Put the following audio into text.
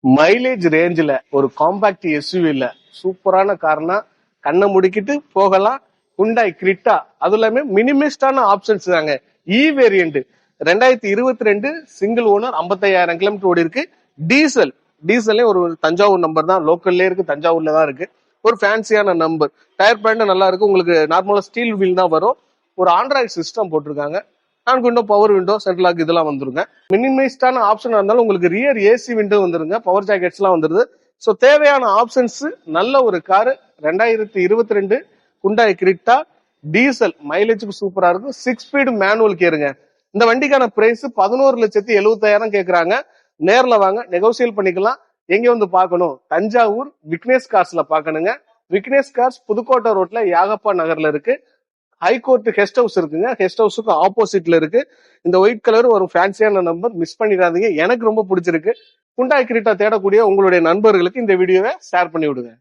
Mileage ரேஞ்சில் ஒரு compact எஸ்யூவில சூப்பரான கார்னா கண்ணை முடிக்கிட்டு போகலாம். ஹுண்டாய் கிரிட்டா, அது இல்லாம மினிமிஸ்டான ஆப்ஷன்ஸ் தாங்க. இ வேரியன்ட் 2022 சிங்கிள் ஓனர் 55,000 கிலோமீட்டர் ஓடி இருக்கு. டீசல்லே ஒரு தஞ்சாவூர் நம்பர் தான், லோக்கல்லே இருக்கு, தஞ்சாவூர்ல தான் இருக்கு. ஒரு ஃபேன்சியான நம்பர். டயர் பேண்ட் நல்லா இருக்கு. உங்களுக்கு நார்மலா ஸ்டீல் வீல் தான் வரும். ஒரு ஆண்ட்ராய்டு சிஸ்டம் போட்டிருக்காங்க. நான்கு window, power window, central lock இதெல்லாம் வந்துருங்க. மினிமைஸ்டான ஆப்ஷன் இருந்தாலும் உங்களுக்கு ரியர் ஏசி விண்டோ வந்துருங்க. பவர் ஜாக்கெட்ஸ் எல்லாம் வந்துருது. ஸோ தேவையான ஆப்ஷன்ஸ் நல்ல ஒரு காரு. 2022 ஹுண்டாய் கிரிட்டா டீசல், மைலேஜுக்கு சூப்பரா இருக்கும். 6 ஸ்பீடு மேனுவல் கேருங்க. இந்த வண்டிக்கான பிரைஸ் 11,70,000 கேக்குறாங்க. நேர்ல வாங்க, நெகோசியேட் பண்ணிக்கலாம். எங்க வந்து பார்க்கணும்? தஞ்சாவூர் விக்னேஷ் கார்ஸ்ல பார்க்கணுங்க. விக்னேஷ் கார்ஸ் புதுக்கோட்டை ரோட்ல யாகப்பா நகர்ல இருக்கு. ஹைகோர்ட் கெஸ்ட் ஹவுஸ் இருக்குங்க. கெஸ்ட் ஹவுஸுக்கு ஆப்போசிட்ல இருக்கு. இந்த ஒயிட் கலர் ஒரு ஃபேன்சியான நம்பர், மிஸ் பண்ணிடாதீங்க. எனக்கு ரொம்ப பிடிச்சிருக்கு. ஹுண்டாய் கிரிட்டா தேடக்கூடிய உங்களுடைய நண்பர்களுக்கு இந்த வீடியோவை ஷேர் பண்ணி விடுங்க.